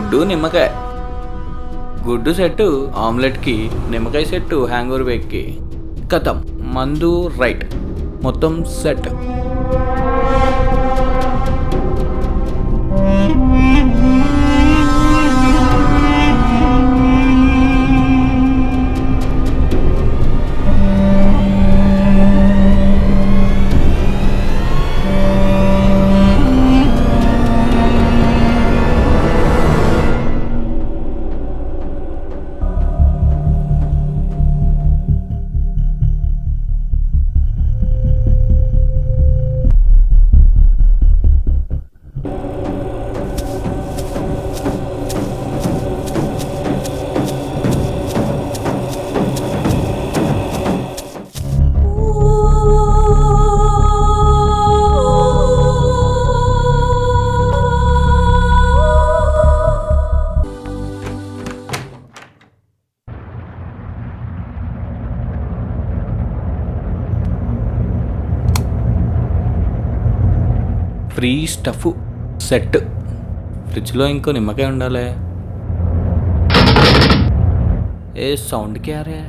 గుడ్డు నిమ్మకాయ. గుడ్డు సెట్టు ఆమ్లెట్కి, నిమ్మకాయ సెట్టు హ్యాంగ్ ఓవర్ వేక్కి. కథం మందు రైట్, మొత్తం సెట్. Free stuff set. ఫ్రిడ్జ్లో ఇంకో నిమ్మకాయ ఉండాలి. ఏ సౌండ్ క్యారే.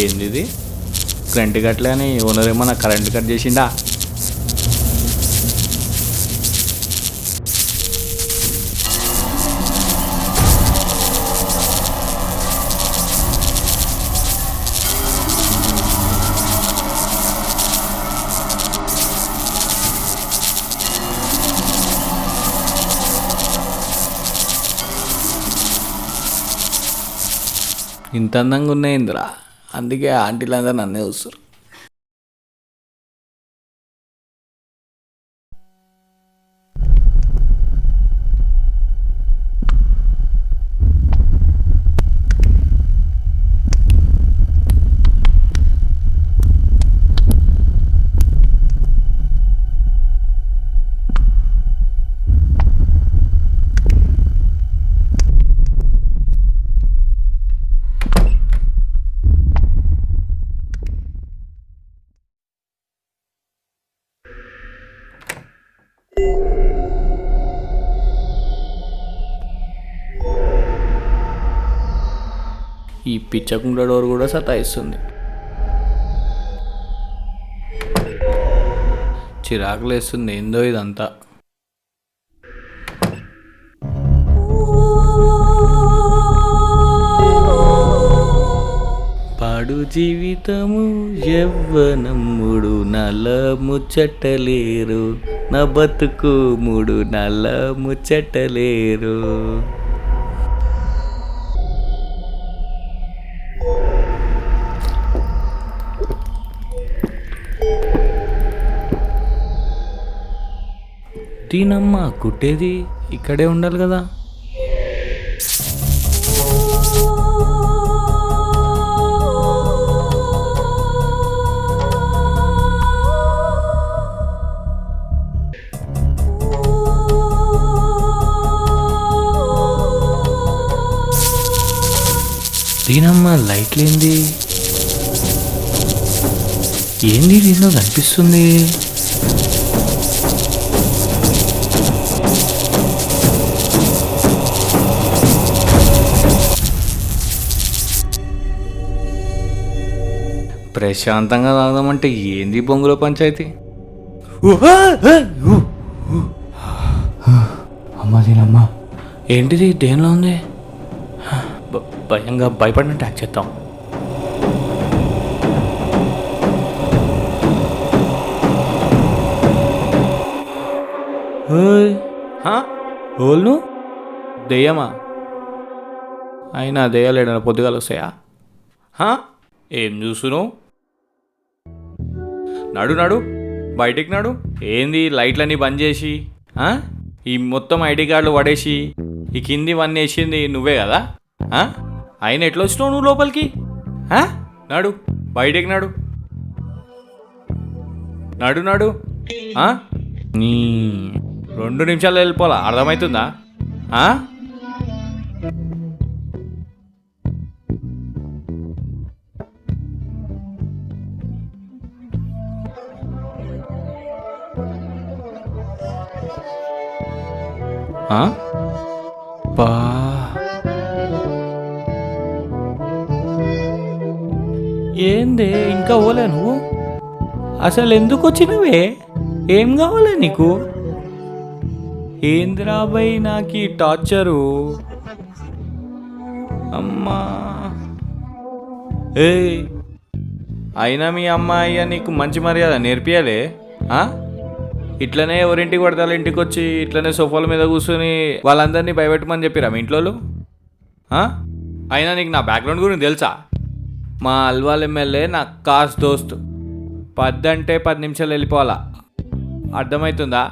ఏంది ఇది? కరెంట్ కట్లే అని ఓనర్ ఏమన్నా కరెంట్ కట్ చేసిండా? ఇంత అందంగా ఉన్నాయిందిరా, అందుకే ఆంటీలందరూ నన్నే చూస్తారు. ఈ పిచ్చకుండ డోర్ కూడా సతాయిస్తుంది. చిరాకులేస్తుంది ఏందో ఇదంతా. పాడు జీవితము యవ్వనం మూడు నల్ల ముచ్చటలేరు, నా బతుకు మూడు నల్ల ముచ్చటలేరు. దీనమ్మ కుట్టేది ఇక్కడే ఉండాలి కదా. దీనమ్మ లైట్లేంది, ఏంది దీనిలో కనిపిస్తుంది? ప్రశాంతంగా తాగదామంటే ఏంది బొంగులో పంచాయతీ? అమ్మ దీనమ్మ, ఏంటిది దేనిలో ఉంది? భయంగా భయపడినట్టు యాక్ట్ చేద్దాం. ఓల్ను దెయ్యమా? అయినా దెయ్యాలేడన పొద్దుగాలు వస్తాయా? ఏం చూస్తున్నావు? నడు నడు బయటికి నడు. ఏంది లైట్లన్నీ బంద్ చేసి ఈ మొత్తం ఐడి కార్డులు పడేసి ఈ కింది వన్నీ వేసింది నువ్వే కదా? ఆయన ఎట్లా వచ్చినావు నువ్వు లోపలికి? నడు బయటికి నడు. నడు నడు నీ 2 నిమిషాలు వెళ్ళిపోవాలా, అర్థమవుతుందా? ఆ? ఆ? బా ఏందే ఇంకా పోలే నువ్వు? అసలు ఎందుకు వచ్చినవే? ఏం కావాలి నీకు? ఏందిరా బై నాకు ఈ టార్చరు? అమ్మా ఏ అయినా మీ అమ్మాయి నీకు మంచి మర్యాద నేర్పియాలే? ఇట్లనే ఎవరింటికి పడతారు ఇంటికి వచ్చి ఇట్లనే సోఫాల మీద కూర్చొని వాళ్ళందరినీ భయపెట్టమని చెప్పిరా మీ ఇంట్లో? అయినా నీకు నా బ్యాక్గ్రౌండ్ గురించి తెలుసా? మా అల్వాల్ ఎమ్మెల్యే నా కాస్ దోస్త్. 10 అంటే 10 నిమిషాలు వెళ్ళిపోవాలా, అర్థమవుతుందా?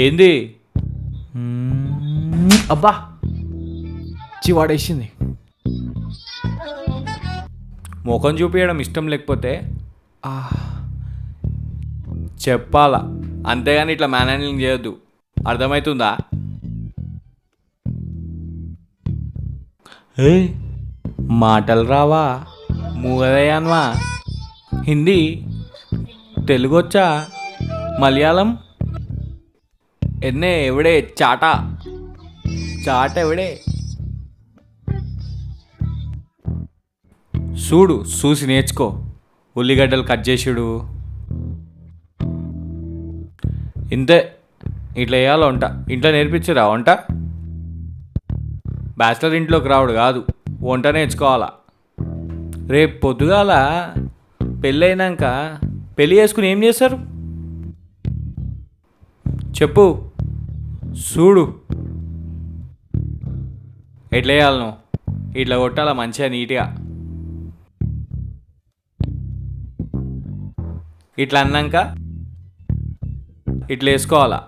ఏంది? అబ్బా చివాడేసింది. ముఖం చూపించడం ఇష్టం లేకపోతే చెప్పాలా, అంతేగాని ఇట్లా మేనేజింగ్ చేయొద్దు, అర్థమవుతుందా? ఏ మాటలు రావా? మూగదయాన్వా? హిందీ, తెలుగు వచ్చా? మలయాళం? ఎన్నే ఎవడే చాట ఎవడే? చూడు చూసి నేర్చుకో. ఉల్లిగడ్డలు కట్ చేసుడు ఇంతే. ఇట్లా వేయాలో వంట ఇంట్లో నేర్పించరా? వంట బ్యాచిలర్ ఇంట్లోకి రావుడు కాదు, వంట నేర్చుకోవాలా. రేపు పొద్దుగాల పెళ్ళి చేసుకుని ఏం చేస్తారు చెప్పు? చూడు ఎట్లా వేయాలను, ఇట్లా కొట్టాలా మంచిగా నీట్గా. ఇట్లా అన్నాక ఇట్లా వేసుకోవాలా,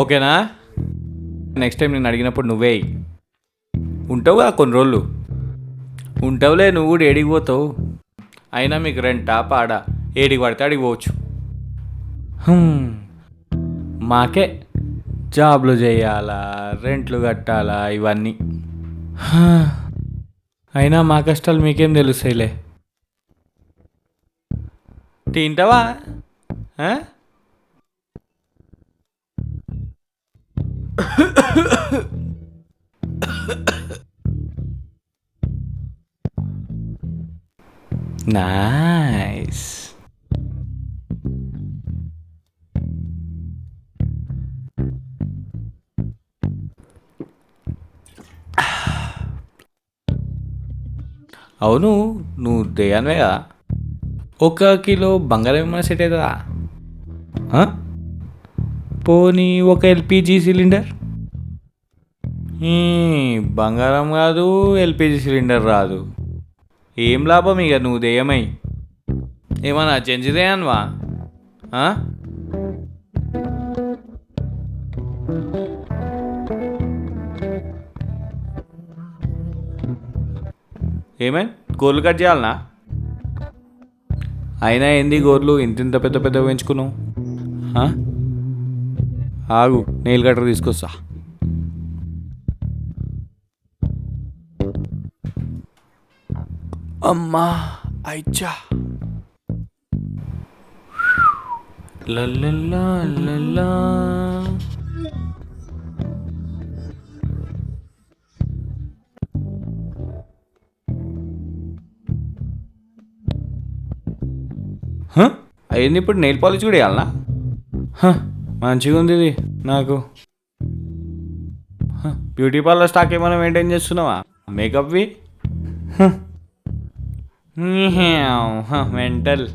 ఓకేనా? నెక్స్ట్ టైం నేను అడిగినప్పుడు నువ్వే ఉంటావుగా, కొన్ని రోజులు ఉంటావులే. నువ్వు కూడా ఏడికి పోతావు? అయినా మీకు రెంటా పాడా? ఏడికి పడితే అడిగి పోవచ్చు. మాకే జాబ్లు చేయాలా, రెంట్లు కట్టాలా, ఇవన్నీ. అయినా మా కష్టాలు మీకేం తెలుస్తాయిలే. తింటావా? నైస్. అవును, నువ్వు దయ్యాన్వే కదా? 1 కిలో బంగారం ఏమైనా సెట్ అవుతుందా? పోనీ 1 ఎల్పిజి సిలిండర్? బంగారం కాదు, ఎల్పిజి సిలిండర్ రాదు, ఏం లాభం ఇక నువ్వు దెయ్యమై? ఏమన్నా చెంచిదయాన్వా? ఏమైనా గోర్లు కట్ చేయాలనా? అయినా ఏంది గోర్లు ఇంత పెద్ద పెద్ద పెంచుకున్నావు? ఆగు, నెయిల్ కట్టర్ తీసుకొస్తా. అమ్మా అయిచ్చా. లల్లల్లా లల్లా. అయింది. ఇప్పుడు నెయిల్ పాలిష్ కూడా వేయాలనా? మంచిగా ఉంది ఇది నాకు. బ్యూటీ పార్లర్ స్టాక్ ఏమైనా మెయింటైన్ చేస్తున్నావా? మేకప్వి మెంటల్.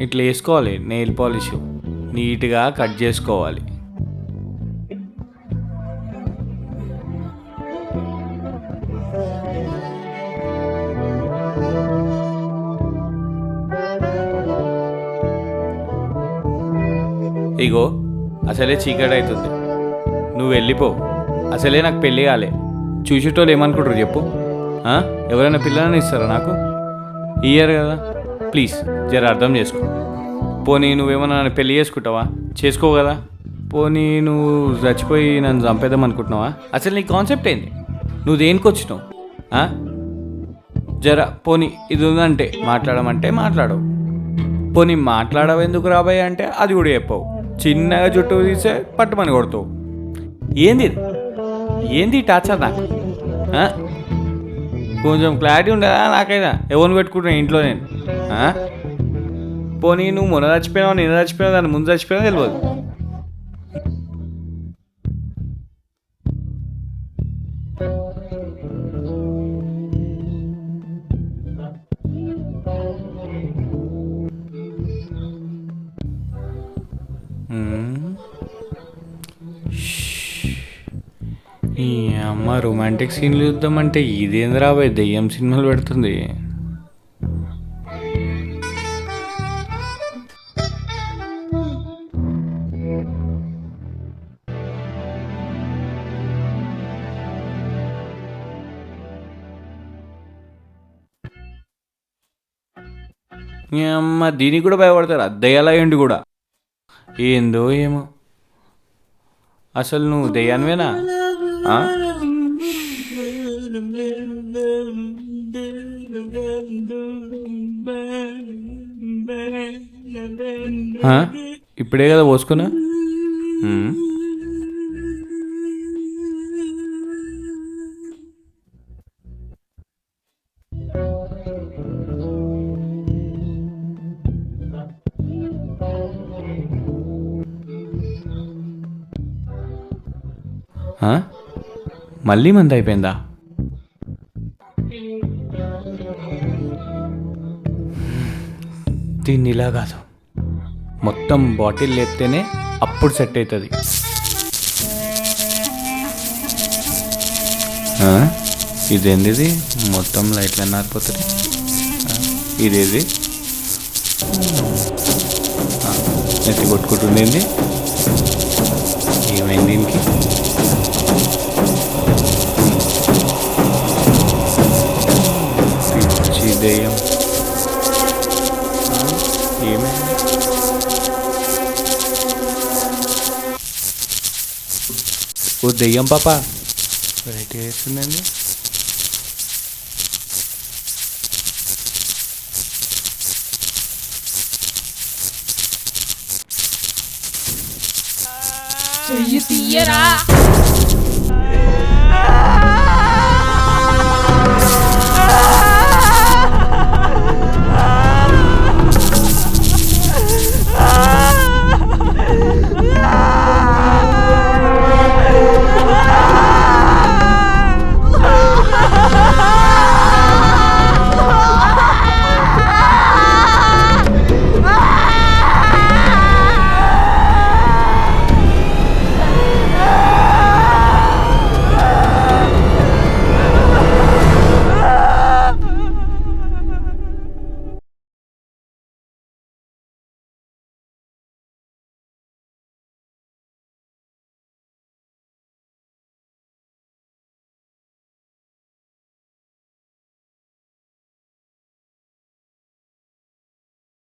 ఇట్లా వేసుకోవాలి నెయిల్ పాలిష్, నీట్గా కట్ చేసుకోవాలి. ఇగో అసలే చీకటి అవుతుంది, నువ్వు వెళ్ళిపో. అసలే నాకు పెళ్ళి కాలే. చూసేటోళ్ళు ఏమనుకుంటారు చెప్పు? ఎవరైనా పిల్లలని ఇస్తారా నాకు? ఇయ్యరు కదా. ప్లీజ్ జర అర్థం చేసుకో. పోనీ నువ్వేమన్నా నన్ను పెళ్లి చేసుకుంటావా? చేసుకో కదా. పోనీ నువ్వు చచ్చిపోయి నన్ను చంపేద్దాం అనుకుంటున్నావా? అసలు నీ కాన్సెప్ట్ ఏంది? నువ్వు దేనికి వచ్చినావు? జర పోనీ ఇది ఉందంటే మాట్లాడమంటే మాట్లాడవు. పోనీ మాట్లాడవు ఎందుకు రాబోయే అంటే అది కూడా చెప్పవు. చిన్నగా జుట్టు తీసే పట్టుమని కొడతావు. ఏంది ఏంది టార్చర్ నాకు? కొంచెం క్లారిటీ ఉండదా నాకైనా? ఎవరిని పెట్టుకుంటున్నా ఇంట్లో నేను? పోనీ నువ్వు మొన్న చచ్చిపోయావు, నిన్న చచ్చిపోయావు, దాన్ని ముందు చచ్చిపోయావు తెలియదు. ఈ అమ్మ రొమాంటిక్ సీన్లు చూద్దామంటే ఇదేంది రాబోయే దెయ్యం సినిమాలు పెడుతుంది. ఈ అమ్మ దీనికి కూడా భయపడతారు దెయ్యాలయ్యండి కూడా. ఏందో ఏమో. అసలు నువ్వు దెయ్యానివేనా? ఇప్పుడే కదా పోసుకున్నా. మళ్ళీ మంది అయిపోయిందా? దీన్ని ఇలా కాదు, మొత్తం బాటిల్ లేపితేనే అప్పుడు సెట్ అవుతుంది. ఇదేంది మొత్తం లైట్లు అన్నారిపోతుంది. ఇదేది నెత్తి కొట్టుకుంటుండేంది? ఏమైంది దీనికి? దెయ్యం ఏమైంది? ఓ దెయ్యం పాప వెరైటీ వేస్తుందండి. చెయ్యి తీయరా.